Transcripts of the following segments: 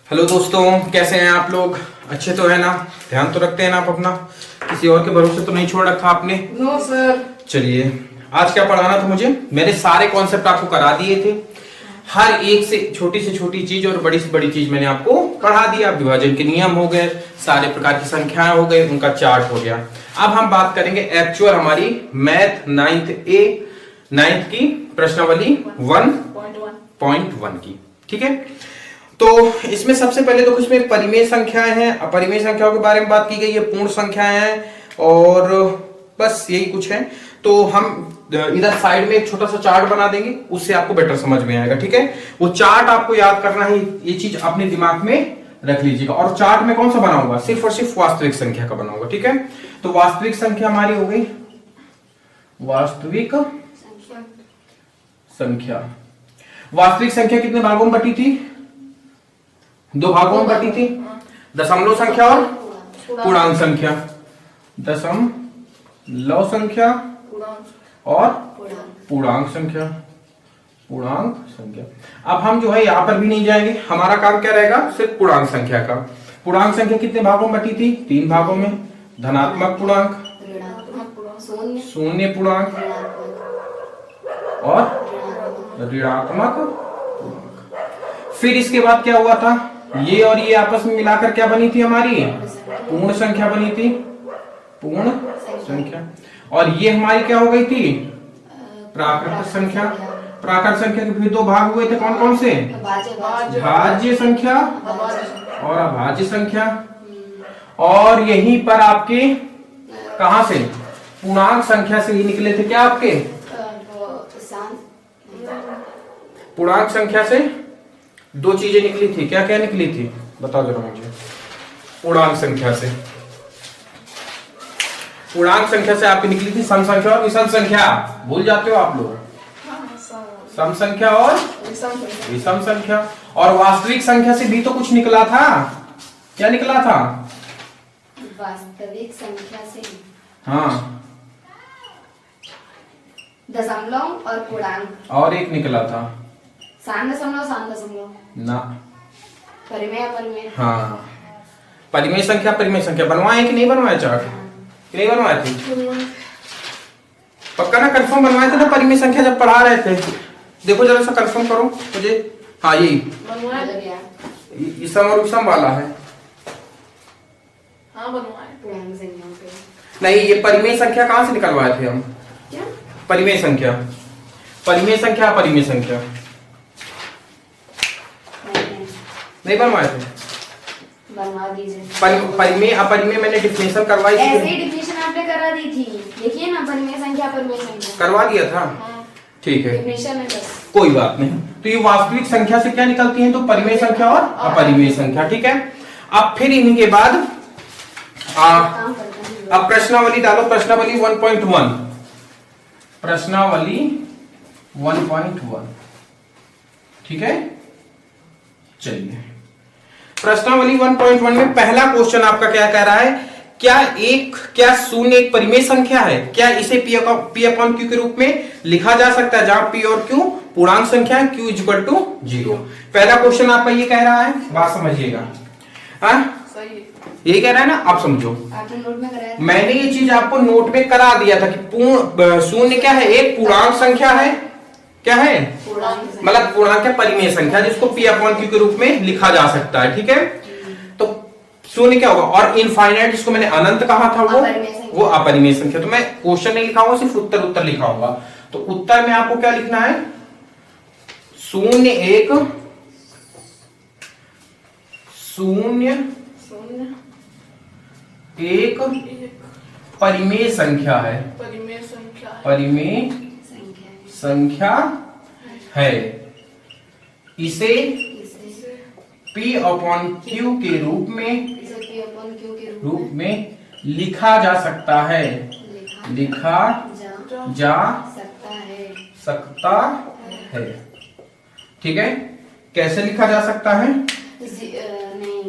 Hello दोस्तों, कैसे हैं आप लोग? अच्छे तो है ना? ध्यान तो रखते हैं ना आप अपना? किसी और के भरोसे तो नहीं छोड़ रखा आपने? No sir. चलिए, आज क्या पढ़ाना था मुझे? मैंने सारे कॉन्सेप्ट आपको करा दिए थे। हर एक से छोटी चीज और बड़ी से बड़ी चीज मैंने आपको पढ़ा दिया। विभाजन के नियम हो गए, सारे प्रकार की संख्याएं हो गए, उनका चार्ट हो गया। अब हम बात करेंगे एक्चुअल हमारी मैथ नाइन्थ की प्रश्नावली 1.1 की। ठीक है, तो इसमें सबसे पहले तो कुछ में परिमेय संख्याएं हैं। अपरिमेय संख्याओं के बारे में बात की गई है, पूर्ण संख्याएं हैं और बस यही कुछ है। तो हम इधर साइड में एक छोटा सा चार्ट बना देंगे, उससे आपको बेटर समझ में आएगा। ठीक है, वो चार्ट आपको याद करना है, ये चीज अपने दिमाग में रख लीजिएगा। और चार्ट में कौन सा बनाऊंगा? सिर्फ और सिर्फ वास्तविक संख्या का बनाऊंगा। ठीक है, तो वास्तविक संख्या हमारी हो गई वास्तविक संख्या। वास्तविक संख्या कितने भागों में बटी थी? 2 भागों में बटी थी, दशमलव संख्या और पूर्णांक संख्या। दशमलव संख्या और पूर्णांक संख्या। अब हम जो है यहां पर भी नहीं जाएंगे, हमारा काम क्या रहेगा? सिर्फ पूर्णांक संख्या का। पूर्णांक संख्या कितने भागों में बटी थी? 3 भागों में। धनात्मक पूर्णांक, शून्य पूर्णांक और ऋणात्मक पूर्णांक। फिर इसके बाद क्या हुआ था? ये और ये आपस में मिलाकर क्या बनी थी हमारी? पूर्ण संख्या बनी थी, पूर्ण संख्या। और ये हमारी क्या हो गई थी? प्राकृत संख्या। प्राकृत संख्या के फिर 2 भाग हुए थे, कौन कौन से? भाज्य संख्या और अभाज्य संख्या। और यहीं पर आपके कहां से? पूर्णांक संख्या से ही निकले थे क्या आपके? पूर्णांक संख्या से 2 चीजें निकली थी। क्या क्या निकली थी बताओ जरा मुझे। पूर्णांक संख्या से आपकी निकली थी सम संख्या और विषम संख्या। भूल जाते हो आप लोग? सम संख्या और विषम संख्या। और वास्तविक संख्या से भी तो कुछ निकला था। क्या निकला था? वास्तविक संख्या से हाँ, दशमलव और पूर्णांक। और एक निकला था सात दशमलव ना। परिमेय अपरिमेय। हाँ, परिमेय संख्या बनवाए कि नहीं बनवाए चार्ट? कि नहीं बनवाए थे? पक्का ना? कंफर्म बनवाए थे ना परिमेय संख्या जब पढ़ा रहे थे? देखो जरा सा कंफर्म करो मुझे। हाँ, यही विषम और विषम वाला है। हाँ बनवाए। पूर्णांक संख्याओं पे नहीं, ये परिमेय संख्या कहां से निकलवाए थे हम? क्या? परिमेय संख्या अपरिमेय संख्या नहीं बनवाए थे? बनवा दीजिए। परिमेय अपरिमेय मैंने डिफिनेशन करवाई थी। ऐसे ही डिफिनेशन आपने करा दी थी, देखिए ना, परिमेय संख्या अपरिमेय संख्या करवा दिया था। हाँ। ठीक है, डिफिनेशन है बस। कोई बात नहीं। तो ये वास्तविक संख्या से क्या निकलती है? तो परिमेय संख्या और अपरिमेय संख्या। ठीक है, अब फिर इन्हीं के बाद काम करते हैं। अब प्रश्नावली डालो। प्रश्नावली 1.1। प्रश्नावली 1.1। ठीक है, चलिए प्रश्नावली 1.1 में पहला क्वेश्चन आपका क्या कह रहा है? क्या शून्य एक परिमेय संख्या है? क्या इसे P अपॉन Q के रूप में लिखा जा सकता है, जहां P और Q पूर्णांक संख्या है, Q इज इक्वल टू 0। पहला क्वेश्चन आपका ये कह रहा है, बात समझिएगा। सही है। यही कह रहा है ना? आप समझो, आपने नोट में कराया था? मैंने ये चीज आपको नोट में करा दिया था कि शून्य क्या है? एक पूर्णांक संख्या है। क्या है? मतलब पूर्णांक है, परिमेय संख्या, जिसको P अपॉन Q के रूप में लिखा जा सकता है। ठीक है, तो शून्य क्या होगा? और इनफाइनाइट, जिसको मैंने अनंत कहा था, वो अपरिमेय संख्या। तो मैं क्वेश्चन नहीं लिखाऊंगा, सिर्फ उत्तर लिखा होगा। तो उत्तर में आपको क्या लिखना है? शून्य एक परिमेय संख्या है। परिमेय संख्या है। इसे P अपॉन Q के रूप में लिखा जा सकता है। लिखा जा सकता है। ठीक है, कैसे लिखा जा सकता है?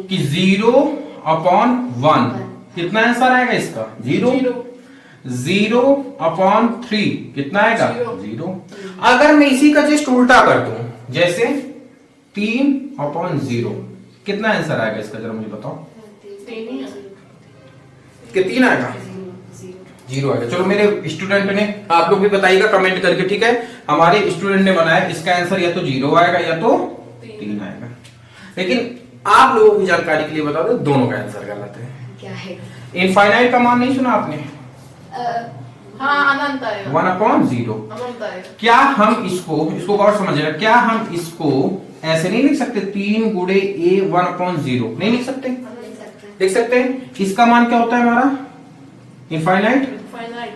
कि 0 अपॉन 1। कितना आंसर आएगा इसका? 0 अपॉन 3 कितना आएगा? 0। अगर मैं इसी का जस्ट उल्टा कर दूं, जैसे 3/0 कितना आंसर आएगा इसका, जरा मुझे बताओ। 3 ही है। कि 3 आएगा? 0 आएगा। चलो मेरे स्टूडेंट ने, आप लोग भी बताइएगा कमेंट करके, ठीक है। हमारे स्टूडेंट ने बनाया, इसका आंसर या तो 0 आएगा या तो 3 आएगा। लेकिन आप लोगों की जानकारी के लिए बता दो, दोनों का आंसर गलत है। क्या है? इनफाइनाइट का मान नहीं सुना आपने? हाँ, अनंत आएगा। 1/0। अनंत आएगा। क्या हम इसको गौर समझिएगा, क्या हम इसको ऐसे नहीं लिख सकते? 3 गुणे a 1/0 नहीं लिख सकते? लिख सकते हैं। इसका मान क्या होता है हमारा? इनफाइनाइट। फाइनाइट।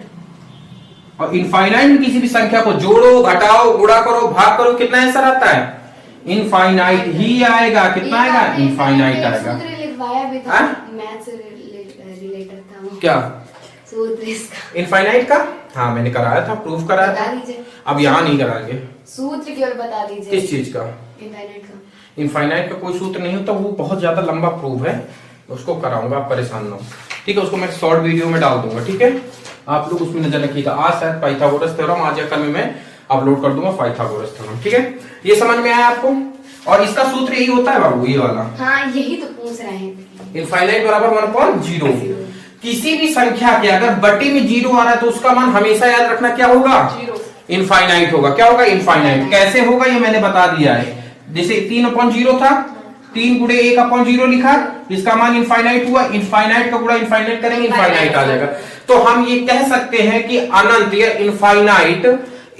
और इनफाइनाइट में किसी भी संख्या को जोड़ो, घटाओ, गुणा करो, भाग करो, कितना आंसर आता है? इनफाइनाइट ही आएगा। कितना आएगा? इनफाइनाइट आएगा। सूत्र लिखवाया भी था, मैथ से रिलेटेड था वो। क्या सूत्र इसका? इनफाइनाइट का? हाँ मैंने कराया था, प्रूफ कराया बता था। दीजिए। अब यहाँ नहीं कराएंगे। सूत्र केवल बता दीजिए। किस चीज का? इनफाइनाइट का। इनफाइनाइट का कोई सूत्र नहीं होता, वो बहुत ज्यादा लंबा प्रूफ है, उसको कराऊंगा, आप परेशान ना हो, ठीक है। उसको मैं शॉर्ट वीडियो में डाल दूंगा, ठीक है। आप लोग उसमें नजर रखिएगा। आज शायद पाइथागोरस थ्योरम, आज या कल में मैं अपलोड कर दूंगा पाइथागोरस थ्योरम, ठीक है। ये समझ में आया आपको? और इसका सूत्र यही होता है बाबू, ये वाला। हाँ, यही तो पूछ रहे हैं। इनफाइनाइट बराबर 1/0। किसी भी संख्या के अगर बटे में 0 आ रहा है तो उसका मान हमेशा याद रखना क्या होगा? 0। इनफाइनाइट होगा। क्या होगा? इनफाइनाइट। कैसे होगा ये मैंने बता दिया है। जैसे 3/0 था, 3 गुणे 1/0 लिखा, इसका मान इनफाइनाइट हुआ। इनफाइनाइट का गुणा इनफाइनाइट करेंगे, इनफाइनाइट आ जाएगा। तो हम ये कह सकते हैं कि अनंत या इनफाइनाइट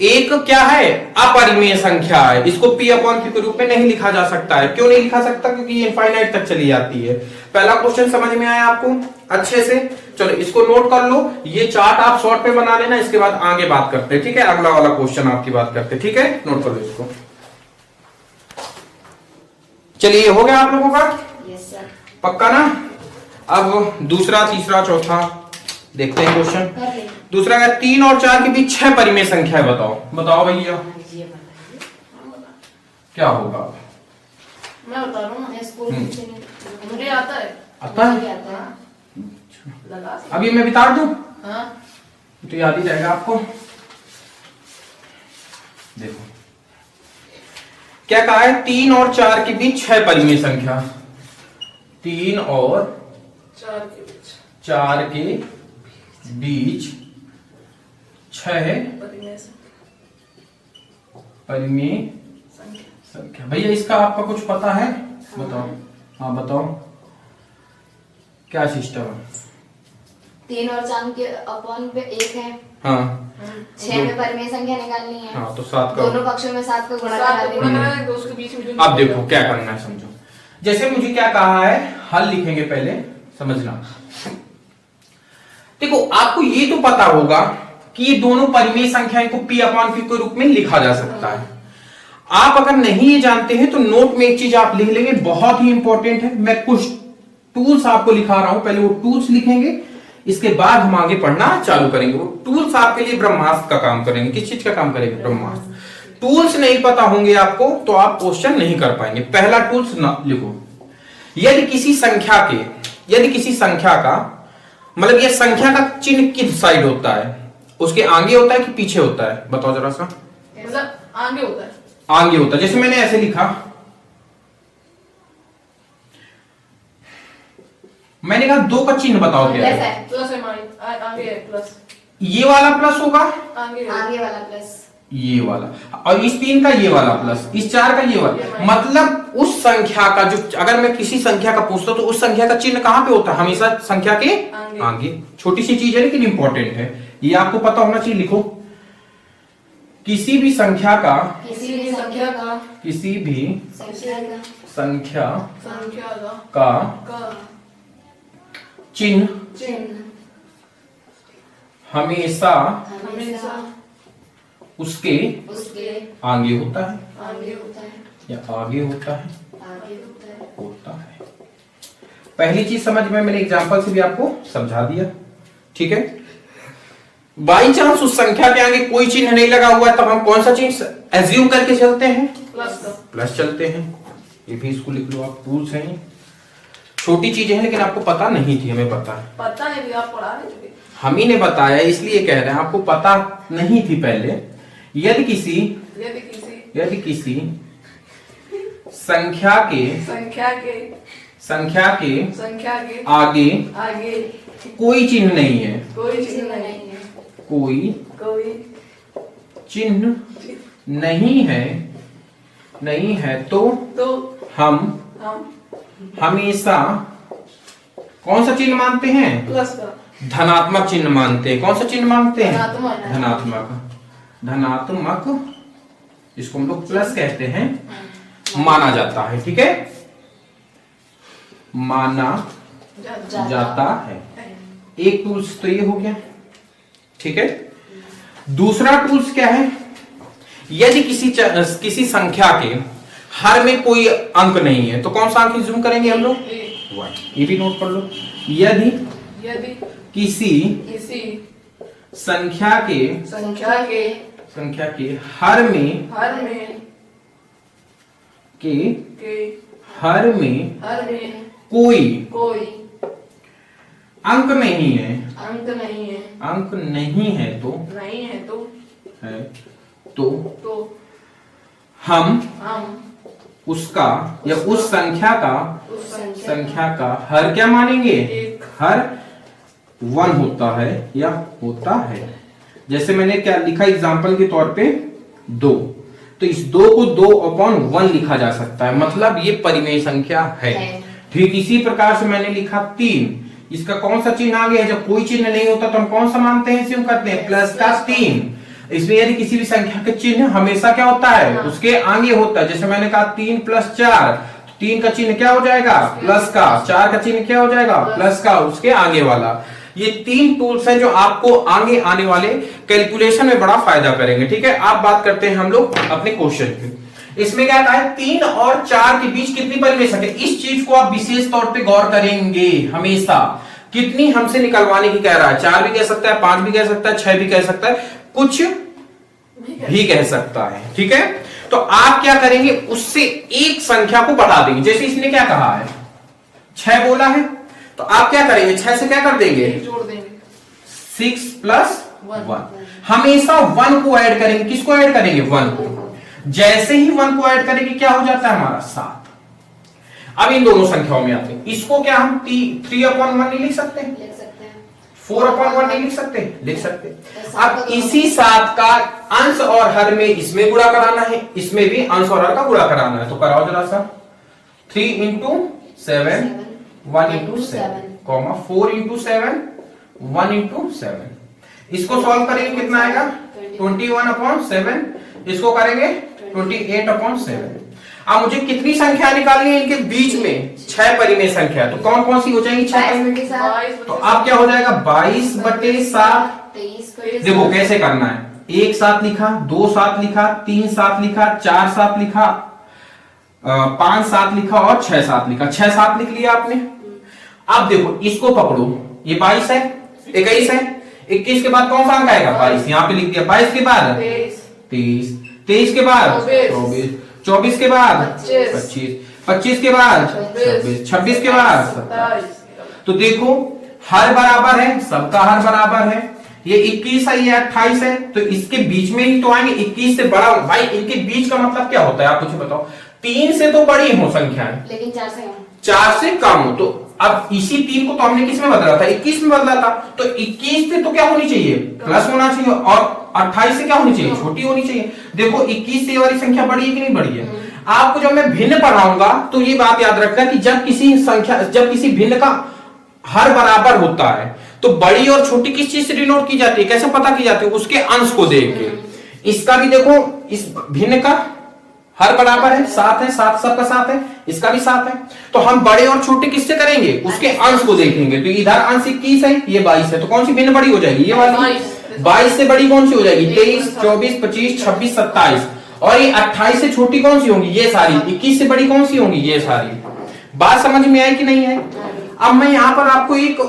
एक क्या है? अपरिमेय संख्या है। इसको p/q के रूप में नहीं लिखा जा सकता है। क्यों नहीं लिखा सकता? क्योंकि ये इनफाइनाइट तक चली जाती है। पहला क्वेश्चन समझ में आया आपको अच्छे से? चलो इसको नोट कर लो, ये चार्ट आप शॉर्ट पे बना लेना, इसके बाद आगे बात करते हैं, ठीक है। अगला वाला क्वेश्चन आपकी बात करते हैं, ठीक है। नोट कर लो इसको। चलिए हो गया आप लोगों का? Yes sir. पक्का ना? अब दूसरा, तीसरा, चौथा देखते हैं क्वेश्चन। कर ले। दूसरा है 3 और 4 के बीच 6 परिमेय संख्या है। बताओ बताओ भैया ये बताइए। क्या होगा? मैं बता रहा हूँ, मैं स्कूल में मुझे आता है। आता है? मुझे आता है। लगा। अभी मैं बता दूं हाँ। तो याद ही रहेगा आपको। देखो क्या कहा है? 3 और 4 के बीच 6 परिमेय संख्या। 3 और 4 के बीच 4 के बीच 6 परिमेय परिमेय संख्या। संख्या। भैया इसका आपका कुछ पता है? बताओ। हाँ बताओ क्या सिस्टम है? 3 और 4 के अपॉन पे 1 है। हाँ 6 में परिमेय संख्या निकालनी है। हाँ तो 7 का। दोनों पक्षों में 7 का गुणा 7 करा को देंगे। गुणा करें तो उसके बीच में जो अब देखो क्या करना है, समझो। जैसे मुझे क्या कहा है, हल लिखेंगे पहले, समझना। देखो आपको ये तो पता होगा कि ये दोनों परिमेय संख्याएं को p/q के रूप में लिखा जा सकता है। आप अगर नहीं ये जानते हैं तो नोट में एक चीज आप लिख लेंगे, बहुत ही इंपॉर्टेंट है। मैं कुछ टूल्स आपको लिखा रहा हूं, पहले वो टूल्स लिखेंगे, इसके बाद हम आगे पढ़ना चालू करेंगे। वो टूल्स आपके लिए ब्रह्मास्त्र का काम करेंगे। किस चीज का काम करेंगे? ब्रह्मास्त्र। टूल्स नहीं पता होंगे आपको तो आप क्वेश्चन नहीं कर पाएंगे। पहला टूल्स ना लिखो, यदि किसी संख्या का मतलब ये संख्या का चिन्ह किस साइड होता है? उसके आगे होता है कि पीछे होता है? बताओ जरा सा। मतलब आगे होता है। आगे होता है। जैसे मैंने ऐसे लिखा, मैंने कहा 2 का चिन्ह बताओ क्या प्लस है? है। प्लस है माइनस, आगे है प्लस। ये वाला प्लस होगा, आगे है। आगे वाला प्लस। ये वाला, और इस 3 का ये वाला प्लस, इस 4 का ये वाला। मतलब उस संख्या का जो, अगर मैं किसी संख्या का पूछता तो उस संख्या का चिन्ह कहां पे होता है? हमेशा संख्या के आगे। छोटी सी चीज है लेकिन इंपॉर्टेंट है, ये आपको पता होना चाहिए। लिखो, किसी भी संख्या का किसी भी संख्या का संख्या संख्या का चिन्ह चिन्ह हमेशा हमेशा उसके आगे होता है आगे होता है। या आगे होता है आगे होता है। पहली चीज समझ में मैंने एग्जांपल से भी आपको समझा दिया, ठीक है। बाई चांस उस संख्या के आगे कोई चिन्ह नहीं लगा हुआ है, तब हम कौन सा चिन्ह एज्यूम करके चलते हैं? प्लस का। प्लस चलते हैं। ये भी इसको लिख लो आप, टूल्स हैं। छोटी चीजें हैं लेकिन आपको पता नहीं थी, हमें पता है। पता है भी, आप पढ़ा रहे थे। हम ही ने बताया इसलिए कह रहे हैं, आपको पता नहीं थी पहले। यदि किसी संख्या के संख्या के संख्या के संख्या के आगे आगे कोई चिन्ह नहीं है, कोई चिन्ह नहीं है, कोई कोई चिन्ह नहीं है तो तो हम हम हमेशा कौन सा चिन्ह मानते हैं? प्लस का धनात्मक चिन्ह मानते हैं। कौन सा चिन्ह मानते हैं? धनात्मक। धनात्मक इसको हम लोग प्लस कहते हैं, माना जाता है। ठीक है, माना जाता है। एक टूल्स तो ये हो गया। ठीक है, दूसरा टूल्स क्या है? यदि किसी संख्या के हर में कोई अंक नहीं है तो कौन सा अंक जूम करेंगे हम लोग? ये भी नोट कर लो। यदि किसी संख्या के हर में कोई अंक नहीं है तो हम उसका या उस संख्या का हर क्या मानेंगे? हर 1 होता है या होता है। जैसे मैंने क्या लिखा एग्जांपल के तौर पे 2, तो इस 2 को 2/1 लिखा जा सकता है, मतलब ये परिमेय संख्या है। ठीक इसी प्रकार से मैंने लिखा 3, इसका कौन सा चिन्ह आगे है? जब कोई चिन्ह नहीं होता तो हम कौन सा मानते हैं? इसे हम करते हैं प्लस का 3। इसमें यदि किसी भी संख्या का चिन्ह हमेशा क्या होता है? उसके आगे होता है। जैसे मैंने कहा 3 + 4, 3 का चिन्ह क्या हो जाएगा? प्लस का। 4 का चिन्ह क्या हो जाएगा? प्लस का, उसके आगे वाला। ये 3 टूल्स हैं जो आपको आगे आने वाले कैलकुलेशन में बड़ा फायदा करेंगे। ठीक है, आप बात करते हैं हम लोग अपने क्वेश्चन की। इसमें क्या कहा है? 3 और 4 के बीच कितनी परिमेय संख्या? इस चीज को आप विशेष तौर पे गौर करेंगे हमेशा। कितनी हमसे निकलवाने की कह रहा है? 4 भी कह सकता है, 5 भी कह सकता है, 6 भी कह सकता है, कुछ भी कह सकता है। ठीक है, तो आप क्या करेंगे? उससे एक संख्या को बढ़ा देंगे। जैसे इसने क्या कहा है? 6 बोला है, तो आप क्या करेंगे? 6 से क्या कर देंगे? जोड़ देंगे। 6 + 1। हमेशा 1 को ऐड करेंगे। किसको ऐड करेंगे? 1 को। जैसे ही 1 को ऐड करेंगे क्या हो जाता है हमारा? 7। अब इन दोनों संख्याओं में आते हैं। इसको क्या हम 3/1 नहीं लिख सकते? 4/1 नहीं लिख सकते? लिख सकते। अब इसी 7 का अंश और हर में इसमें गुणा कराना है, इसमें भी अंश और हर का गुणा कराना है। तो कराओ जरा सा। 3 × 7, 1 × 7, 4 × 7, 1 × 7। इसको सॉल्व करेंगे कितना आएगा? 21/7। इसको करेंगे 28/7। अब मुझे कितनी संख्या निकालनी है इनके बीच में? 6 परिमेय संख्या। तो कौन कौन सी हो जाएंगी? 6। तो अब क्या हो जाएगा? 22/7। देखो कैसे करना है। 1 7 लिखा, 2 7 लिखा, 3 7 लिखा, 4 7 लिखा, 5 7 लिखा और 6 7 लिखा। 6 7 लिख लिया आपने। अब देखो इसको पकड़ो, ये 22 है, 21 है, 21 के बाद कौन सा अंक आएगा? 22। यहां पे लिख दिया। 22 के बाद 23, 23 के बाद 24, 24 के बाद 25, 25 के बाद 26, 26 के बाद 27। तो देखो हर बराबर है, सबका हर बराबर है। ये 21 है, ये 28 है, तो इसके बीच में ही तो आएंगे। 21 से बड़ा भाई, इनके बीच का मतलब क्या होता है? आप मुझे बताओ। 3 से तो बड़ी हो संख्याएं, लेकिन 4 से कम हो। तो अब इसी 3 को तो हमने किस में बदला था? 21 में बदला था। तो 21 से तो क्या होनी चाहिए? प्लस होना चाहिए। और 28 से क्या होनी चाहिए? छोटी होनी चाहिए। देखो 21 से ये वाली संख्या बड़ी है कि नहीं बड़ी है? आपको जब मैं भिन्न पढ़ाऊंगा तो ये बात याद रखना कि जब किसी भिन्न का हर बराबर होता है तो बड़ी और छोटी किस चीज से डिनोट की जाती है? कैसे पता की जाती है? उसके अंश को देख के। इसका भी देखो, इस भिन्न का हर बराबर है, 7 है, 7 सबका 7 है, इसका भी 7 है। तो हम बड़े और छोटे किससे करेंगे? उसके अंश को देखेंगे। तो इधर अंश 21 है, ये 22 है, तो कौन सी भिन्न बड़ी हो जाएगी? ये वाली। 22 से बड़ी कौन सी हो जाएगी? 23, 24, 25, 26, 27। और ये 28 से छोटी कौन सी होंगी? ये सारी। 21 से बड़ी कौन सी होंगी? ये सारी। बात समझ में आई कि नहीं है? अब मैं यहां पर आपको एक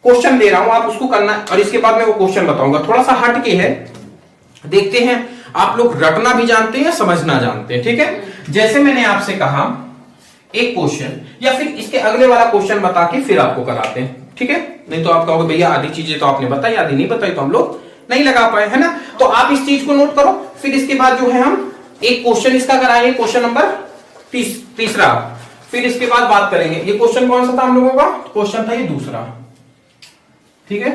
क्वेश्चन दे रहा हूं, आप उसको करना, और इसके बाद मैं वो क्वेश्चन बताऊंगा। थोड़ा सा हट के है, देखते हैं आप लोग रटना भी जानते हैं या समझना जानते हैं। ठीक है, जैसे मैंने आपसे कहा एक क्वेश्चन या फिर इसके अगले वाला क्वेश्चन बता के फिर आपको कराते हैं। ठीक है, नहीं तो आप कहोगे भैया आधी चीजें तो आपने बताई, आधी नहीं बताई, तो हम लोग नहीं लगा पाए, है ना? तो आप इस चीज को नोट करो। फिर इसके बाद जो है हम एक क्वेश्चन इसका कराएंगे, क्वेश्चन नंबर तीसरा। फिर इसके बाद बात करेंगे, ये क्वेश्चन कौन सा था हम लोगों का? क्वेश्चन था ये दूसरा, ठीक है।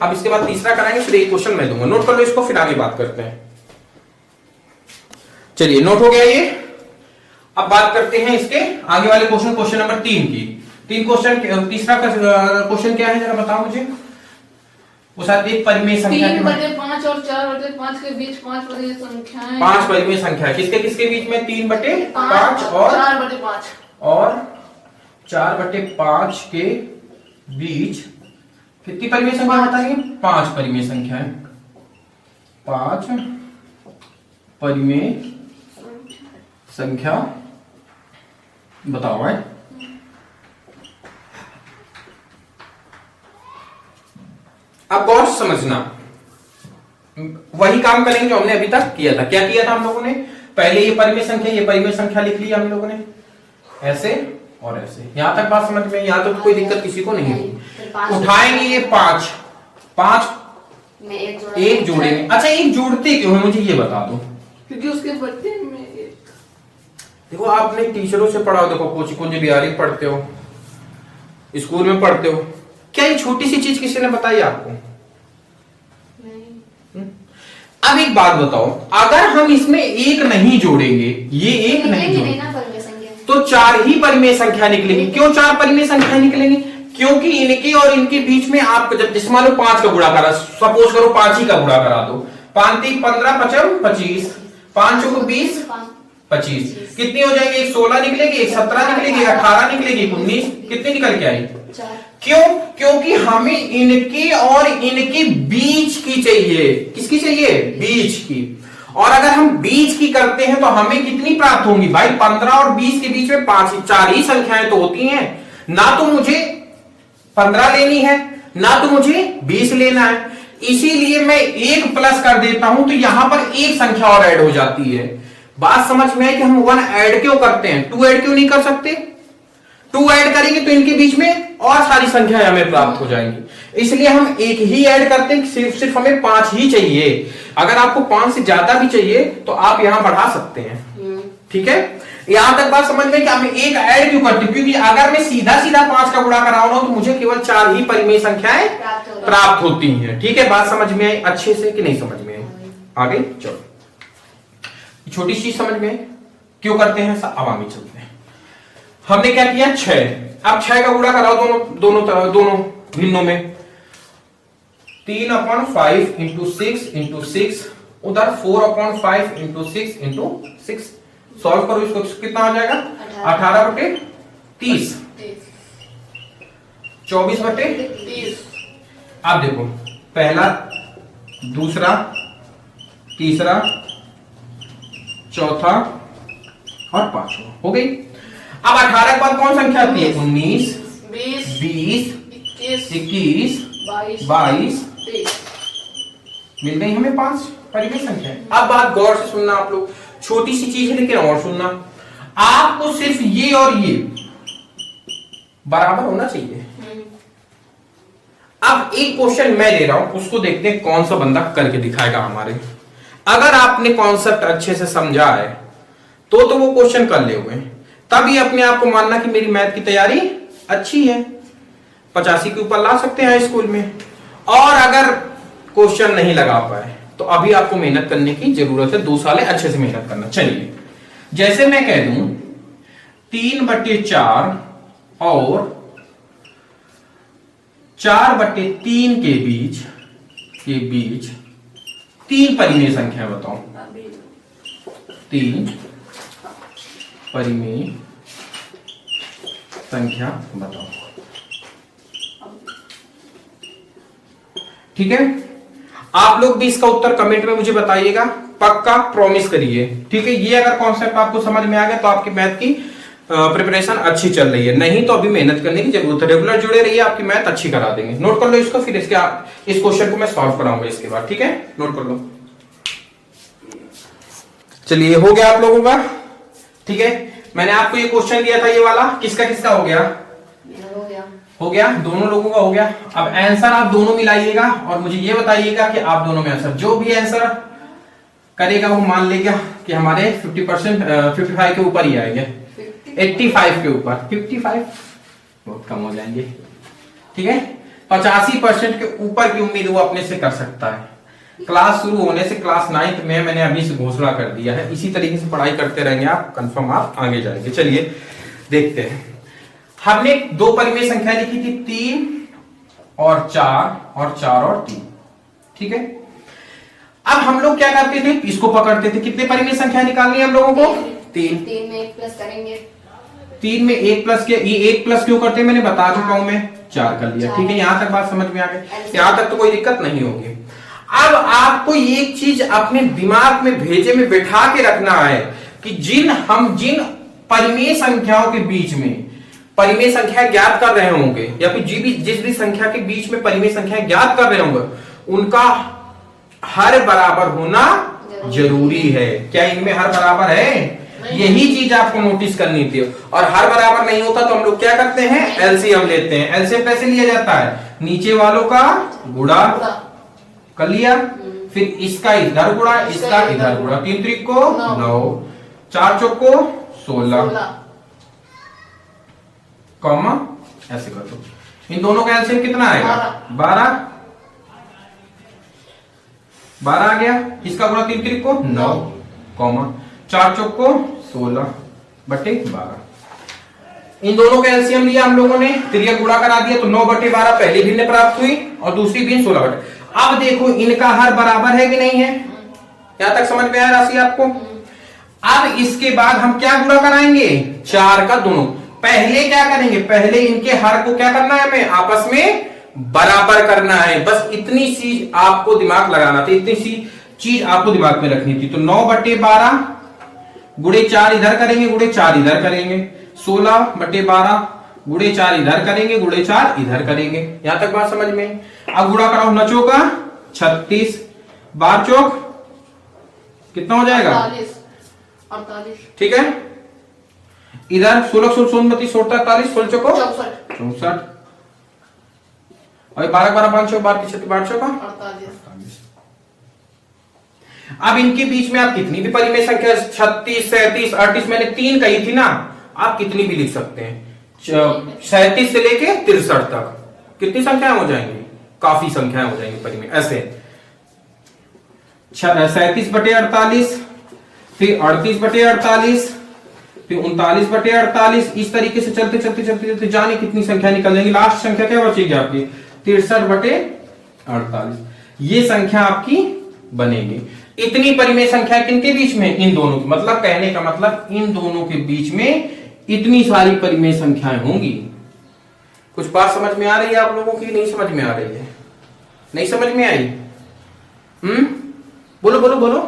अब इसके बाद तीसरा कराएंगे, फिर एक क्वेश्चन मैं दूंगा, नोट कर लो इसको, फिर आगे बात करते हैं। चलिए नोट हो गया ये। अब बात करते हैं इसके आगे वाले क्वेश्चन, क्वेश्चन नंबर 3 की। तीसरा क्वेश्चन क्या है जरा बताओ मुझे। वो साथ एक परिमेय संख्या 3/5 और 4/5 के बीच 5 परिमेय संख्याएं। 5 परिमेय संख्या किसके किसके बीच में? 3/5 और 4/5 और 4/5 के बीच कितनी परिमेय संख्या बताइए? 5 परिमेय संख्या है। 5 परिमेय संख्या बताओ है। अब गौर से समझना, वही काम करेंगे जो हमने अभी तक किया था। क्या किया था हम लोगों ने? पहले ये परिमेय संख्या लिख लिया हम लोगों ने, ऐसे और ऐसे। यहां तक बात समझ में? यहां तक कोई दिक्कत किसी को नहीं होगी। उठाएंगे ये 5 में एक जोड़ेंगे। अच्छा, एक जोड़ते क्यों है मुझे ये बता दो। क्योंकि उसके बच्चे में एक, देखो आपने टीचरों से पढ़ा हो, देखो कुंज बिहारी पढ़ते हो, स्कूल में पढ़ते हो, क्या ये छोटी सी चीज किसी ने बताई आपको? अब एक बात बताओ, अगर हम इसमें एक नहीं जोड़ेंगे, ये एक नहीं जोड़ेंगे, तो 4 ही परिमेय संख्या निकलेंगी। क्यों 4 परिमेय संख्या निकलेंगी? क्योंकि इनके और इनके बीच में आप जब जिस मान लो 5 का गुणा करा, सपोज करो 5 ही का गुणा करा दो, 5 3 15 5 25, 5 को 20 25, कितनी हो जाएगी? एक 16 निकलेगी, एक 17 निकलेगी, 18 निकलेगी, 19, कितनी निकल के आई? क्यों? क्योंकि हमें इनके और इनके बीच की चाहिए। किसकी चाहिए? बीच की। और अगर हम बीच की करते हैं तो हमें कितनी प्राप्त होंगी भाई? 15 और 20 के बीच में 4 ही संख्याएं तो होती हैं। ना तो मुझे 15 लेनी है, ना तो मुझे 20 लेना है। इसीलिए मैं 1 प्लस कर देता हूं, तो यहां पर एक संख्या और ऐड हो जाती है। बात समझ में है कि हम 1 ऐड क्यों करते हैं? 2 ऐड क्यों नहीं कर सकते? 2 ऐड करेंगे तो इनके बीच में और सारी संख्याएं हमें प्राप्त हो जाएंगी। इसलिए हम एक ही ऐड करते हैं, सिर्फ हमें 5 ही चाहिए। अगर आपको 5 से ज्यादा भी चाहिए तो आप यहां बढ़ा सकते हैं, ठीक है। यहां तक बात समझ में कि हम एक ऐड क्यों करते हैं? क्योंकि अगर मैं सीधा 5 का गुणा करा रहा हूं तो मुझे केवल 4 ही परिमेय संख्याएं प्राप्त होती हैं, ठीक है। बात समझ में आई अच्छे से कि नहीं समझ में आई? आगे चलो, छोटी चीज समझ में क्यों करते हैं? अब आगे चलते हैं। हमने क्या किया? 6। अब 6 का गुणा कराओ दोनों भिन्नों में। 3/5 इंटू 6 उधर 4/5 इंटू 6 सॉल्व करो इसको, कितना हो जाएगा? 18/30, 24/30। अब देखो, पहला, दूसरा, तीसरा, चौथा और 5वां हो गई। अब 18 के बाद कौन संख्या आती है? 19, 20, 21, 22, 23। मिल गई हमें 5 परिमेय संख्या। अब बात गौर से सुनना आप लोग, छोटी सी चीज है लेकिन और सुनना। आपको सिर्फ ये और ये बराबर होना चाहिए। अब एक क्वेश्चन मैं ले रहा हूं, उसको देखते हैं कौन सा बंदा करके दिखाएगा हमारे। अगर आपने कॉन्सेप्ट अच्छे से समझा है तो वो क्वेश्चन कर ले हुए, तभी अपने आप को मानना कि मेरी मैथ की तैयारी अच्छी है, 85 के ऊपर ला सकते हैं स्कूल में। और अगर क्वेश्चन नहीं लगा पाए तो अभी आपको मेहनत करने की जरूरत है, 2 साल है, अच्छे से मेहनत करना। चलिए, जैसे मैं कह दूं 3/4 और 4/3 के बीच 3 परिमेय संख्या बताओ। 3 परिमेय संख्या बताओ, ठीक है। आप लोग भी इसका उत्तर कमेंट में मुझे बताइएगा, पक्का प्रॉमिस करिए, ठीक है। ये अगर कॉन्सेप्ट आपको समझ में आ गया तो आपकी मैथ की प्रिपरेशन अच्छी चल रही है, नहीं तो अभी मेहनत करने की जरूरत है। रेगुलर जुड़े रहिए, आपकी मैथ अच्छी करा देंगे। नोट कर लो इसको, फिर इस क्वेश्चन को मैं सॉल्व कराऊंगा इसके बाद, ठीक है। नोट कर लो। चलिए, हो गया आप लोगों का, ठीक है। मैंने आपको ये क्वेश्चन दिया था, ये वाला किसका किसका हो गया? हो गया, दोनों लोगों का हो गया। अब आंसर आप दोनों मिलाइएगा और मुझे ये बताइएगा कि आप दोनों में आंसर, जो भी आंसर करेगा वो मान लेगा कि हमारे 50% 55 के ऊपर ही आएंगे। 85 के ऊपर 55 बहुत कम हो जाएंगे, ठीक है। 85% के ऊपर की उम्मीद वो अपने से कर सकता है। क्लास शुरू होने से क्लास 9th में मैंने अभी से घोषणा कर दिया है, इसी तरीके से पढ़ाई करते रहेंगे आप, कंफर्म आप आगे जाएंगे। चलिए देखते हैं, हमने दो परिमेय संख्या लिखी थी 3 और 4 और 3, ठीक है। अब हम लोग क्या करते थे, इसको पकड़ते थे, कितने परिमेय संख्या निकालनी है हम लोगों को? 3 में 1 प्लस करेंगे, 3 में 1 प्लस के, ये 1 प्लस क्यों करते हैं मैंने बता चुका हूं मैं, 4 कर लिया, ठीक है। यहां तक बात समझ में आ गई, यहां तक तो कोई दिक्कत नहीं होगी। अब आपको एक चीज अपने दिमाग में भेजे में बैठा के रखना है कि जिन परिमेय संख्याओं के बीच में परिमेय संख्या ज्ञात कर रहे होंगे, या फिर जिस भी संख्या के बीच में परिमेय संख्या ज्ञात कर रहे होंगे, उनका हर बराबर होना जरूरी है। क्या इनमें हर बराबर है? यही चीज आपको नोटिस करनी थी। और हर बराबर नहीं होता तो हम लोग क्या करते हैं, एलसीएम लेते हैं। एलसीएम कैसे लिया जाता है? नीचे वालों का गुणा कर लिया, फिर इसका इधर गुणा, इसका इधर गुणा, 3 त्रिक को 9, 4 चौक को 16, कॉमा ऐसे कर दो। इन दोनों का एलसीएम कितना आएगा? 12 आ गया। इसका गुणा 3 त्रिक को 9, कॉमा 4 चौक को 16 बटे 12। इन दोनों का एलसीएम लिया हम लोगों ने, तिर्यक गुणा करा दिया, तो 9 बटे 12 पहली भिन्न प्राप्त हुई और दूसरी भिन्न 16 बटे। अब देखो इनका हर बराबर है कि नहीं है, यहां तक समझ में आया राशि आपको? अब इसके बाद हम क्या गुणा कराएंगे? 4 का दोनों। पहले क्या करेंगे, पहले इनके हर को क्या करना है, हमें आपस में बराबर करना है। बस इतनी चीज आपको दिमाग लगाना था, इतनी सी चीज आपको दिमाग में रखनी थी। तो 9 बटे 12 गुणे 4 इधर करेंगे, गुणे 4 इधर करेंगे, 16 बटे 12 गुणे 4 इधर करेंगे, गुणे 4 इधर करेंगे। यहां तक बात समझ में? अब गुणा कराओ, नचो का 36, 12 चौक कितना हो जाएगा? 48, ठीक है। इधर 16 16 32 48 16 चौको 64, और 12 12 5 12 12 चौका 48। अब इनके बीच में आप कितनी भी परिमेय संख्या 36 37 38 मैंने 3 कही थी ना, आप कितनी भी लिख सकते हैं। 37 से लेके 63 तक कितनी संख्याएं हो जाएंगी? काफी संख्याएं हो जाएंगी परिमेय। ऐसे 37 बटे 48, फिर 38 बटे 48, फिर 39 बटे 48, इस तरीके से चलते चलते चलते चलते जाने कितनी संख्या निकल जाएंगी। लास्ट संख्या क्या बचेगी आपकी? 63 बटे 48। ये संख्या आपकी बनेगी। इतनी परिमेय संख्या किनके बीच में? इन दोनों की। मतलब कहने का मतलब इन दोनों के बीच में इतनी सारी परिमेय संख्याएं होंगी। कुछ बात समझ में आ रही है आप लोगों की? नहीं समझ में आ रही है? नहीं समझ में आई? बोलो बोलो बोलो।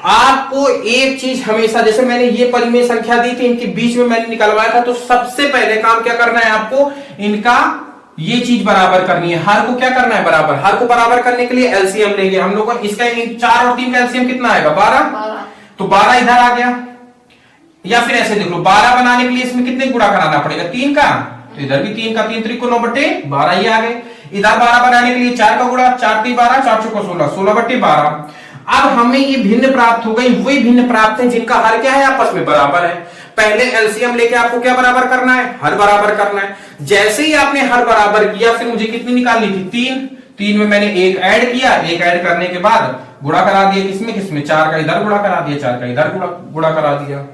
आपको एक चीज हमेशा, जैसे मैंने ये परिमेय संख्या दी थी, इनके बीच में मैंने निकलवाया था, तो सबसे पहले काम क्या करना है आपको? इनका ये चीज बराबर करनी है। हर को क्या करना है? बराबर। हर को बराबर करने के लिए एलसीएम लेंगे हम लोग। इसका 4 और 3 का एलसीएम कितना आएगा? 12। तो 12 इधर आ गया। या फिर ऐसे देख लो, 12 बनाने के लिए इसमें कितने गुणा कराना पड़ेगा? 3 का, तो इधर भी 3 का, 3 त्रिक को 9 बटे 12 ही आ गए। इधर 12 बनाने के लिए 4 का गुणा, 4 3 12, 4 चौको 16, 16 बटे 12। अब हमें ये भिन्न प्राप्त हो गई, वही भिन्न प्राप्त है जिनका हर क्या है? आपस में बराबर है। पहले एलसीएम लेके आपको क्या बराबर करना है? हर बराबर करना है। जैसे ही आपने हर बराबर किया, फिर मुझे कितनी निकालनी थी? 3 में मैंने 1 ऐड किया, 1 ऐड करने के बाद गुणा करा दिया, किसमें किसमें? 4 का इधर गुणा करा दिया, 4 का इधर गुणा करा दिया।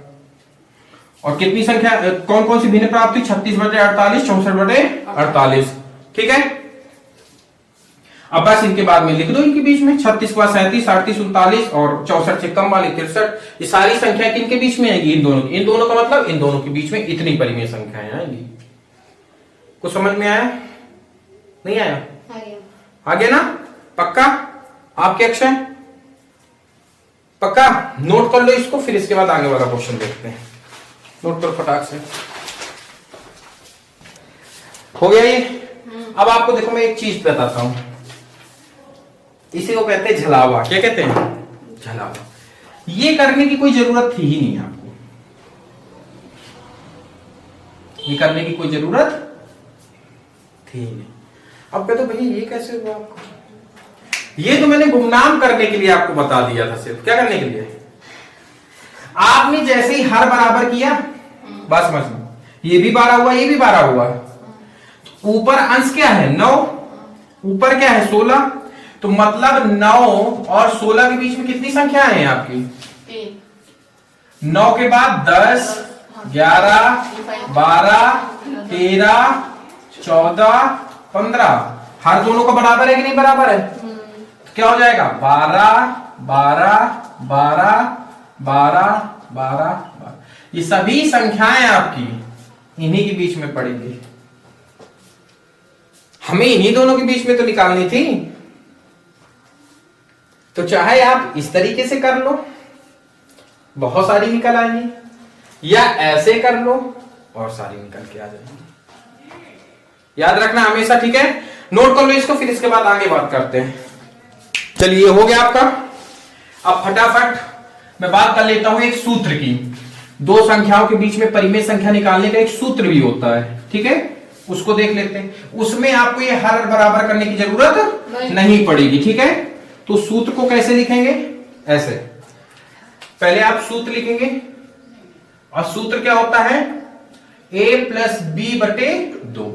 और कितनी संख्या, कौन कौन सी भिन्न प्राप्त हुई? 36 बटे 48, 64 बटे 48, ठीक है। अब बस इनके बाद में लिख दो, इनके बीच में 36 के बाद 37, 38, 39 और 64 से कम वाली 63, ये सारी संख्या किनके बीच में आएगी? इन दोनों की। इन दोनों का मतलब इन दोनों के बीच में इतनी परिमेय संख्याएं आएंगी। कुछ समझ में आया? नहीं आया? आ गया ना? पक्का? आपके अक्षय पक्का? नोट कर लो इसको, फिर इसके बाद आगे वाला क्वेश्चन देखते हैं। नोट करो फटाक से। हो गया ये? अब आपको देखो मैं एक चीज बताता हूं, इसी को कहते हैं झलावा। क्या कहते हैं? झलावा। ये करने की कोई जरूरत थी ही नहीं आपको, ये करने की कोई जरूरत थी ही नहीं। अब कहते भैया ये कैसे हुआ आपको? ये तो मैंने गुमनाम करने के लिए आपको बता दिया था। सिर्फ क्या करने के लिए? आपने जैसे ही हर बराबर किया, बात समझ लो, ये भी 12 हुआ, ये भी 12 हुआ। ऊपर अंश क्या है 9, ऊपर क्या है 16, तो मतलब 9 और 16 के बीच में कितनी संख्याएं हैं आपकी? 9 के बाद 10, 11, 12, 13, 14, 15, हर दोनों का बराबर है कि नहीं बराबर है? तो क्या हो जाएगा 12, 12, 12, 12, 12, 12। ये सभी संख्याएं आपकी इन्हीं के बीच में पड़ेंगी। हमें इन्हीं दोनों के बीच में तो निकालनी थी। तो चाहे आप इस तरीके से कर लो, बहुत सारी निकल आएंगी, या ऐसे कर लो और सारी निकल के आ जाएंगी। याद रखना हमेशा, ठीक है? नोट कर लो इसको, फिर इसके बाद आगे बात करते हैं। चलिए, हो गया आपका। अब फटाफट मैं बात कर लेता हूं एक सूत्र की। दो संख्याओं के बीच में परिमेय संख्या निकालने का एक सूत्र भी होता है, ठीक है? उसको देख लेते हैं। उसमें आपको ये हर बराबर करने की जरूरत नहीं पड़ेगी, ठीक है? तो सूत्र को कैसे लिखेंगे? ऐसे पहले आप सूत्र लिखेंगे, और सूत्र क्या होता है? a प्लस बी बटे 2।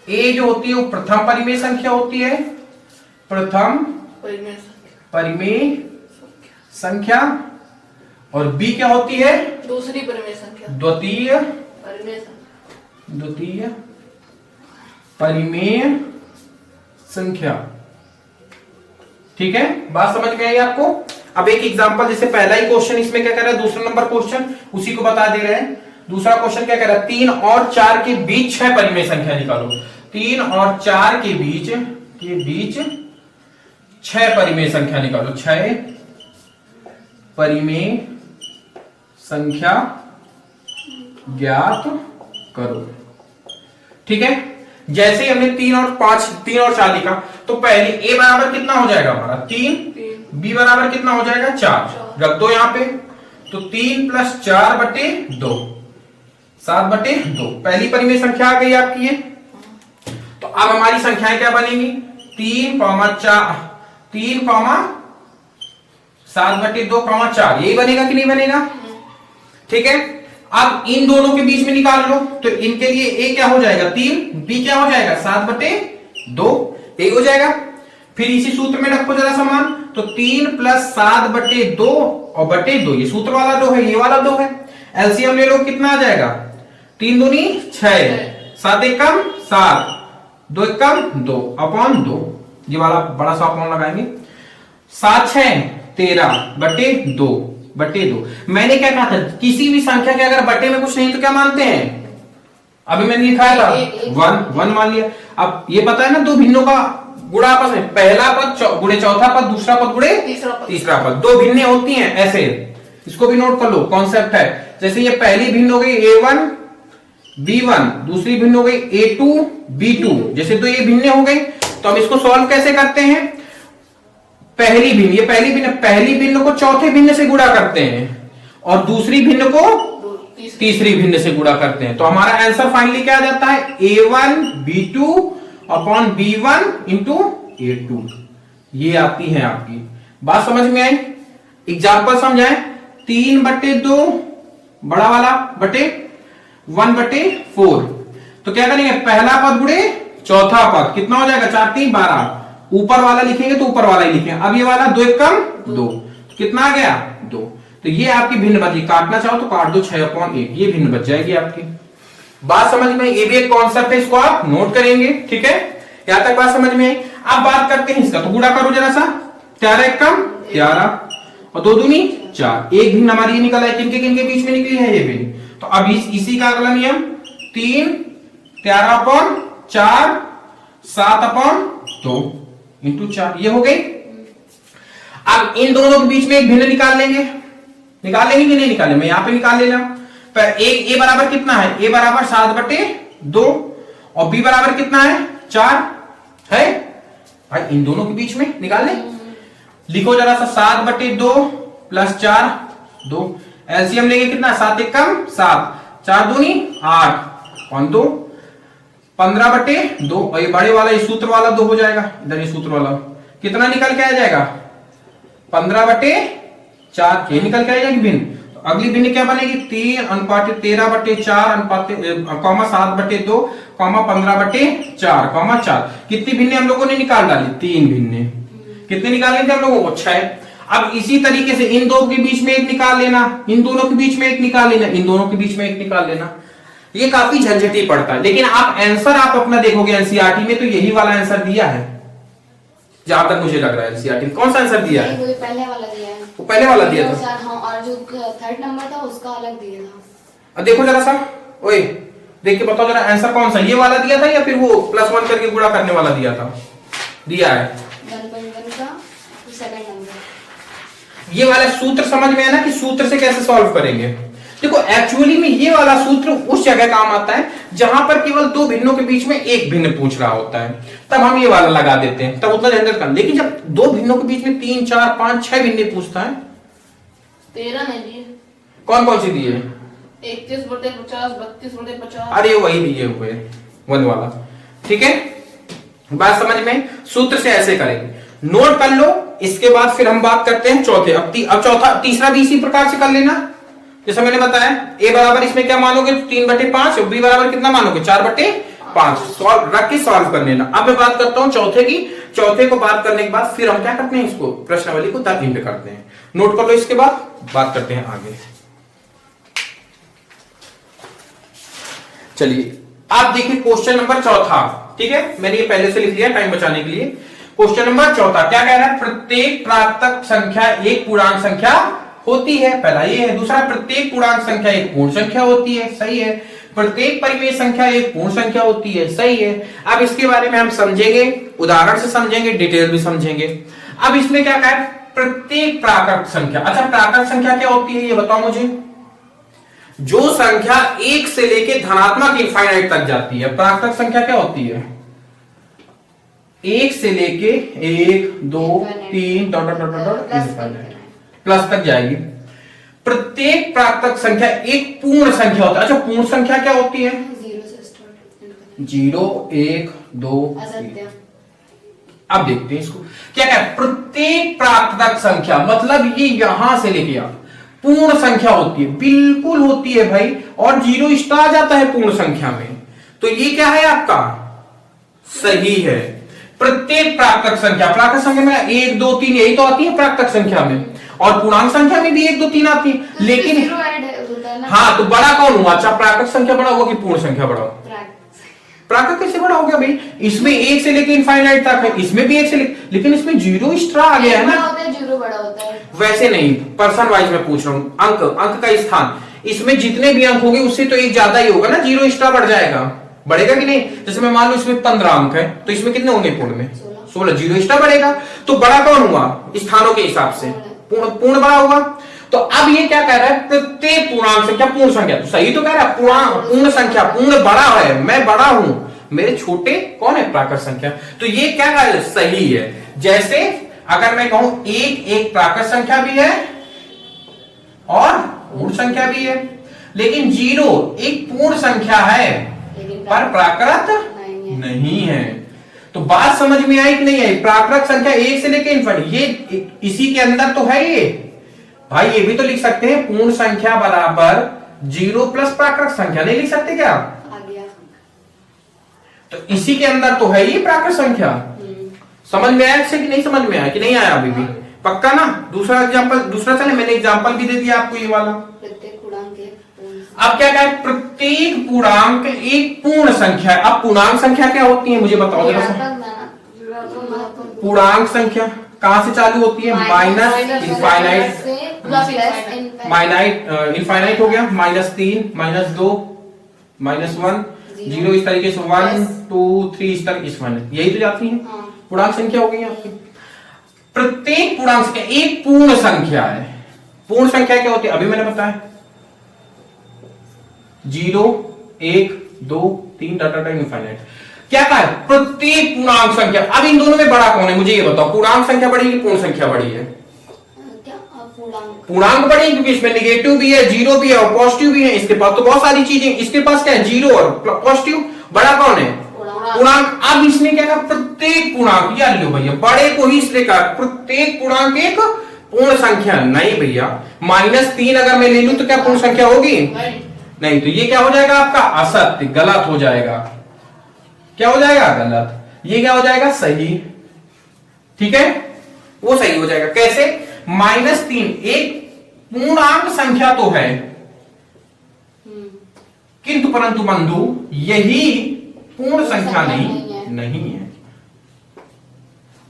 a जो होती है वो प्रथम परिमेय संख्या होती है, प्रथम परिमेय संख्या, और b क्या होती है? दूसरी परिमेय संख्या, द्वितीय परिमेय संख्या, ठीक है? बात समझ में आई आपको? अब एक एग्जांपल, जैसे पहला ही क्वेश्चन इसमें क्या कर रहा है, दूसरा नंबर क्वेश्चन उसी को बता दे रहे हैं। दूसरा क्वेश्चन क्या कर रहा है? 3 और 4 के बीच 6 परिमेय संख्या निकालो। 3 और 4 के बीच 6 परिमेय संख्या निकालो। 6 परिमेय संख्या ज्ञात करो, ठीक है? जैसे ही हमने 3 और 4 लिखा, तो पहले a बराबर कितना हो जाएगा हमारा? 3, b बराबर कितना हो जाएगा? 4। रख दो यहां पे, तो 3 प्लस 4 बटे 2, 7 बटे 2 पहली परिमेय संख्या आ गई आपकी ये। तो अब हमारी संख्याएं क्या बनेंगी? 3, 7 बटे 2, 4, यही बनेगा कि नहीं बनेगा? ठीक है? अब इन दोनों के बीच में निकाल लो, तो इनके लिए a क्या हो जाएगा? 3, b क्या हो जाएगा? 7 बटे 2, यही हो जाएगा। फिर इसी सूत्र में रखो जरा समान, तो 3 प्लस 7 बटे 2 और बटे 2, ये सूत्र वाला 2 है, ये वाला 2 है। एलसीएम ले लो, कितना आ जाएगा? 3 दूनी 6, 7 एकम 7, 2 एकम 2 अपॉन 2, ये वाला बड़ा सा अपॉन लगाएंगे। 7 6 13 बटे 2 बटे 2। मैंने क्या कहा था? किसी भी संख्या के अगर बटे में कुछ नहीं तो क्या मानते हैं? अभी मैंने लिखा था 1 मान लिया। अब ये पता है ना, दो भिन्नों का गुणा आपस में, पहला पद गुणे चौथा पद, दूसरा पद गुणे तीसरा पद, दो भिन्नें होती हैं ऐसे। इसको भी नोट कर लो, कॉन्सेप्ट है। जैसे ये पहली भिन्न हो गई a1 b1, दूसरी भिन्न हो गई a2 b2, जैसे तो ये भिन्नें हो गई। तो हम इसको सॉल्व कैसे करते हैं? पहली भिन्न को चौथे भिन्न से गुणा करते हैं, और दूसरी भिन्न को तीसरी भिन्न से गुणा करते हैं। तो हमारा आंसर फाइनली क्या आ जाता है? a1 b2 upon b1 into a2, ये आती है आपकी। बात समझ में आई? एग्जाम्पल समझाएं। 3 बटे 2 बड़ा वाला बटे 1 बटे 4, तो क्या करेंगे? पहला पद गुणे चौथा पद, कितना हो जाएगा? 4 3 12, ऊपर वाला लिखेंगे तो ऊपर वाला ही लिखेंगे। अब ये वाला 2 एकम 2, कितना आ गया? 2। तो ये आपकी भिन्न बची, काटना चाहो तो काट दो, 6/1, ये भिन्न बच जाएगी आपकी। बात समझ में? ये भी एक कॉन्सेप्ट है, इसको आप नोट करेंगे, ठीक है? यहां तक बात समझ में आई? अब बात करते हैं इसका, तो गुणा करो जरा सा। 13 एकम 13 और 2 दूनी 4, एक भिन्न हमारी ये निकला है। किनके किनके बीच में निकली है? ये भिन्न। तो अब इसी का अगला नियम, 3 13/4 7/2 इंटू 4, ये हो गई। अब इन दोनों के बीच में एक भिन्न निकाल लेंगे कि नहीं निकाले? मैं यहां पे निकाल ले रहा हूं। ए बराबर कितना है? ए बराबर 7 बटे 2 और बी बराबर कितना है? 4 है भाई। इन दोनों के बीच में निकाल ले। लिखो जरा सा, 7 बटे 2 प्लस 4 2, एलसीएम लेंगे कितना? 7 एकम 7, 4 दूनी 8 और 2 15 बटे 2, और ये बड़े वाला, ये सूत्र वाला 2 हो जाएगा। इधर ये सूत्र वाला कितना निकल के आ जाएगा? 15 बटे 4, ये निकल के आ जाएगी भिन्न। तो अगली भिन्न क्या बनेगी 3:13/4 कॉमा 15/4 कितनी भिन्ने हम लोगों ने निकाल डाली 3 भिन्ने। कितने निकाले थे हम लोगों को 6। अब इसी तरीके से इन दो के बीच में एक निकाल लेना, इन दोनों के बीच में एक निकाल लेना, इन दोनों के बीच में एक निकाल लेना। ये काफी झंझटी पड़ता है, लेकिन आप आंसर आप अपना देखोगे एनसीईआरटी में तो यही वाला आंसर दिया है जहां तक मुझे लग रहा है। एनसीईआरटी में कौन सा आंसर दिया है? वो पहले वाला दिया है। वो पहले वाला दिया था। हाँ, और जो थर्ड नंबर था उसका अलग दिया था। अब देखो जरा सा, ओए देख के बताओ जरा आंसर कौन सा, ये वाला दिया था या फिर वो +1 करके गुणा करने वाला दिया था? दिया है 1.1 का सेकंड नंबर। ये वाला सूत्र समझ में है ना कि सूत्र से कैसे सॉल्व करेंगे। देखो एक्चुअली में ये वाला सूत्र उस जगह काम आता है जहां पर केवल दो भिन्नों के बीच में एक भिन्न पूछ रहा होता है, तब हम ये वाला लगा देते हैं, तब उतना झंझट कम। लेकिन जब दो भिन्नों के बीच में 3, 4, 5, 6 भिन्ने पूछता है 13 नहीं दिए। कौन कौन सी दिए? 31/50, 32/50। अरे वही दिए हुए 1 वाला। ठीक है, बात समझ में। सूत्र से ऐसे करेंगे, नोट कर लो। इसके बाद फिर हम बात करते हैं चौथे। अब चौथा तीसरा भी इसी प्रकार से कर लेना जैसा मैंने बताया। a बराबर इसमें क्या मानोगे 3/5, और b बराबर कितना मानोगे 4/5। सॉल्व रख के सॉल्व कर लेना। अब मैं बात करता हूं चौथे की। चौथे को बात करने के बाद फिर हम क्या करते हैं, इसको प्रश्नावली को इंड करते हैं। नोट कर लो, इसके बाद बात करते हैं आगे। चलिए आप देखिए क्वेश्चन नंबर चौथा। ठीक है, मैंने ये पहले से लिख लिया टाइम बचाने के लिए। क्वेश्चन नंबर चौथा क्या कह रहा है? प्रत्येक प्राकृत संख्या एक पूर्णांक संख्या होती है, पहला ये है। दूसरा, प्रत्येक पूर्णांक संख्या एक पूर्ण संख्या होती है, सही है। प्रत्येक परिमेय संख्या एक पूर्ण संख्या होती है, सही है। अब इसके बारे में हम समझेंगे, उदाहरण से समझेंगे, डिटेल भी समझेंगे। अब इसमें क्या कहा है? प्रत्येक प्राकृत संख्या। अच्छा, प्राकृत संख्या क्या होती है ये बताओ मुझे। जो संख्या 1 से लेके धनात्मक इनफाइनाइट तक जाती है, प्राकृत संख्या क्या होती है? 1 से लेके 1, 2, 3 प्लस तक जाएगी। प्रत्येक प्राकृत संख्या एक पूर्ण संख्या होता है। अच्छा, पूर्ण संख्या क्या होती है? 0, 1, 2, 3। अब देखते हैं इसको क्या क्या। प्रत्येक प्राकृत संख्या मतलब ये यहां से लेके यहां पूर्ण संख्या होती है, बिल्कुल होती है भाई। और 0 स्टार आ जाता है पूर्ण संख्या में, तो ये क्या है आपका? सही है। प्रत्येक प्राकृत संख्या में 1, 2, 3 यही तो आती है प्राकृत संख्या में, और पूर्णांक संख्या में भी 1, 2, 3 आती है। लेकिन हाँ, तो बड़ा कौन हुआ? अच्छा, प्राकृत संख्या बड़ा हुआ कि पूर्ण संख्या बड़ा हुआ? प्राकृत कैसे बड़ा हो गया भाई? इसमें 1 से लेके इनफाइनाइट तक है, इसमें भी 1 से लेके, लेकिन इसमें 0 एक्स्ट्रा आ गया है ना। 0 बड़ा होता है। वैसे नहीं, पर्सन वाइज में पूछ रहा हूं। अंक का स्थान, इसमें जितने भी अंक होंगे उससे तो एक ज्यादा ही होगा ना, 0 एक्स्ट्रा बढ़ जाएगा। बढ़ेगा कि नहीं? जैसे मैं मान लो इसमें 15 अंक है, तो इसमें कितने होंगे पूर्ण में? 16। 0 एक्स्ट्रा बढ़ेगा, तो बड़ा कौन हुआ स्थानों के हिसाब से? पूर्ण बड़ा होगा। तो अब ये क्या कह रहा है? प्रत्येक पूर्णांक संख्या पूर्ण संख्या, तो सही तो कह रहा है। पूर्ण संख्या, पूर्ण बड़ा है, मैं बड़ा हूं, मेरे छोटे कौन है? प्राकृत संख्या। तो ये क्या कह रहा है? सही है। जैसे अगर मैं कहूं एक प्राकृत संख्या भी है और पूर्ण संख्या भी है, लेकिन 0 एक पूर्ण संख्या है पर प्राकृत नहीं है। तो बात समझ में आई कि नहीं आई? प्राकृत संख्या 1 से लेकर इनफिनिट, ये इसी के अंदर तो है ये भाई। ये भी तो लिख सकते हैं पूर्ण संख्या बराबर 0 प्लस प्राकृत संख्या, नहीं लिख सकते क्या? तो इसी के अंदर तो है ये प्राकृत संख्या। समझ में आया कि नहीं समझ में आया कि नहीं आया? अभी भी पक्का ना? दूसरा एग्जांपल, दूसरा चले, मैंने एग्जांपल भी दे दिया आपको ये वाला। अब क्या कहा? प्रत्येक पूर्णांक एक पूर्ण संख्या है। अब पूर्णांक संख्या क्या होती है मुझे बताओ जरा सा। पूर्णांक संख्या कहां से चालू होती है? माइनस इनफाइनाइट, इनफाइनाइट हो गया, -3, -2, -1, 0, इस तरीके से 1, 2, 3 इस तरीके से यही तो जाती है। पूर्णांक संख्या हो गई आपकी। प्रत्येक पूर्णांक संख्या एक पूर्ण संख्या है। पूर्ण संख्या क्या होती है? अभी मैंने बताया 0, 1, 2, 3 इनफाइनाइट। क्या कहा है? प्रत्येक पूर्णांक संख्या। अब इन दोनों में बड़ा कौन है मुझे ये बताओ? पूर्णांक संख्या बड़ी कि पूर्ण संख्या बड़ी है? पूर्णांक बड़ी है क्योंकि इसमें निगेटिव भी है, 0 भी है और पॉजिटिव भी है। इसके पास तो बहुत सारी चीजें, इसके पास क्या है? 0 और पॉजिटिव। बड़ा कौन है? पूर्णांक। अब इसने क्या कहा? प्रत्येक पूर्णांक, याद लो भैया, बड़े को ही इसलिए कहा प्रत्येक पूर्णांक एक पूर्ण संख्या नहीं भैया, -3 अगर मैं ले लूं तो क्या पूर्ण संख्या होगी? नहीं, नहीं, तो ये क्या हो जाएगा आपका? असत्य, गलत हो जाएगा। क्या हो जाएगा? गलत। ये क्या हो जाएगा? सही। ठीक है, वो सही हो जाएगा। कैसे? -3 एक पूर्णांक संख्या तो है, किंतु परंतु बंधु यही पूर्ण संख्या नहीं है।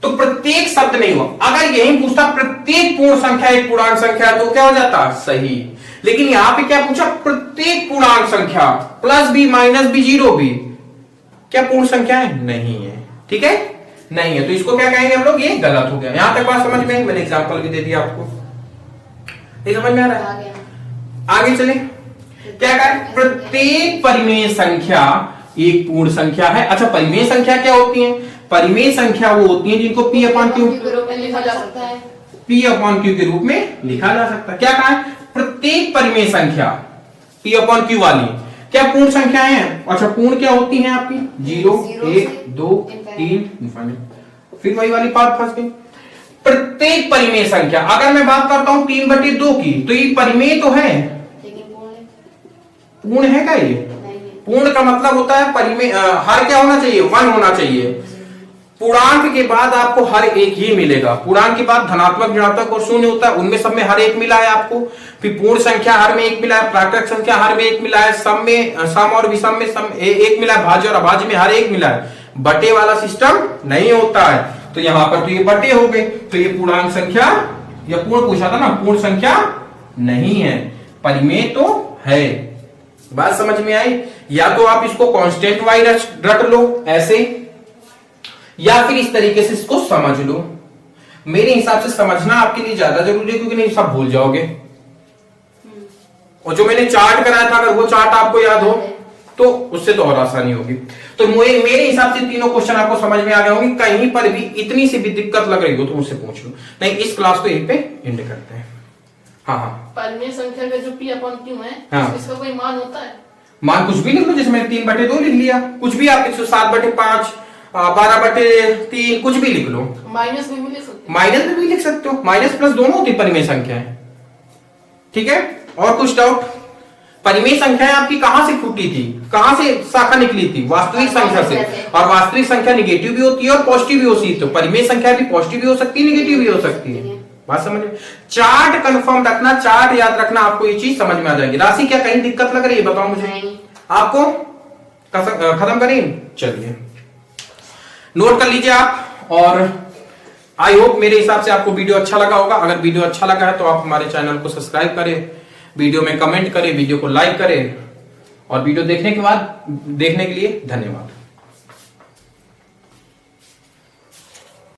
तो प्रत्येक शब्द नहीं हुआ। अगर यही पूछता प्रत्येक पूर्ण संख्या एक पूर्णांक संख्या है, तो क्या हो जाता? सही। लेकिन यहां पे क्या पूछा? प्रत्येक पूर्णांक संख्या, प्लस भी माइनस भी जीरो भी, क्या पूर्ण संख्या है? नहीं है। ठीक है, नहीं है, तो इसको क्या कहेंगे हम लोग? ये गलत हो गया। यहां तक बात समझ में आई? मैंने एग्जांपल भी दे दिया आपको, ये समझ में आ रहा है? आगे चले, क्या करें? प्रत्येक परिमेय संख्या एक पूर्ण संख्या है। अच्छा, परिमेय संख्या क्या होती है? परिमेय संख्या वो होती है जिनको P अपॉन Q लिखा जा सकता है। P अपॉन Q के रूप में लिखा जा सकता है। क्या कहा है? प्रत्येक परिमेय संख्या P अपॉन Q वाली क्या पूर्ण संख्या है? अच्छा, पूर्ण क्या होती है आपकी? 0, 1, 2, 3, फिर वही वाली बात फंस गई। प्रत्येक परिमेय संख्या, अगर मैं बात करता हूं 3/2 की, तो ये परिमेय तो है, पूर्ण है क्या? ये पूर्ण का मतलब होता है परिमेय, हर क्या होना चाहिए? 1 होना चाहिए। पूर्णांक के बाद आपको हर एक ही मिलेगा। पूर्णांक के बाद धनात्मक, ऋणात्मक और शून्य होता है, उनमें सब में हर एक मिला है आपको। फिर पूर्ण संख्या हर में एक मिला है, प्राकृतिक संख्या हर में एक मिला है, सम में, सम और विषम में सम एक मिला है, भाज्य और अभाज्य में हर एक मिला है। बटे वाला सिस्टम नहीं होता है। तो यहां पर तो ये बटे हो गए, तो ये पूर्णांक संख्या या पूर्ण पूछा था ना, पूर्ण संख्या नहीं है, परिमेय तो है। बात समझ में आई? या तो आप इसको कांस्टेंट वाई रट लो ऐसे, या फिर इस तरीके से इसको समझ लो। मेरे हिसाब से समझना आपके लिए ज्यादा जरूरी है, क्योंकि नहीं सब भूल जाओगे। और जो मैंने चार्ट कराया था, अगर वो चार्ट आपको याद हो तो उससे तो और आसानी होगी। तो मेरे हिसाब से तीनों क्वेश्चन आपको समझ में आ गए होंगे। कहीं पर भी इतनी सी भी दिक्कत लग रही हो तो मुझसे पूछ लो। नहीं, इस क्लास को यहीं पे एंड करते हैं। हाँ, परिमेय संख्या का जो P अपॉन Q है, हाँ, इसका कोई मान होता है? मान कुछ भी लिख लो, जैसे मैंने 3/2 लिख लिया, कुछ भी आप 107/5, 12/3, कुछ भी लिख लो। माइनस में भी लिख सकते हैं। माइनस में भी लिख सकते हो, माइनस प्लस दोनों होती परिमेय संख्या है। ठीक है, और कुछ डाउट? परिमेय संख्याएं आपकी कहां से फूटी थी, कहां से शाखा निकली थी? वास्तविक संख्या से। और वास्तविक संख्या निगेटिव भी होती है और पॉजिटिव भी होती है। तो परिमेय संख्या भी पॉजिटिव भी हो सकती है, निगेटिव भी हो सकती है। बात समझ में? चार्ट कंफर्म रखना, चार्ट याद रखना, आपको ये चीज समझ में आ जाएगी। राशि क्या कहीं दिक्कत लग रही है? बताओ मुझे। आपको खत्म करें? चलिए नोट कर लीजिए आप। और आई होप मेरे हिसाब से आपको वीडियो अच्छा लगा होगा। अगर वीडियो अच्छा लगा है तो आप हमारे चैनल को सब्सक्राइब करें, वीडियो में कमेंट करें, वीडियो को लाइक करें, और वीडियो देखने के लिए धन्यवाद।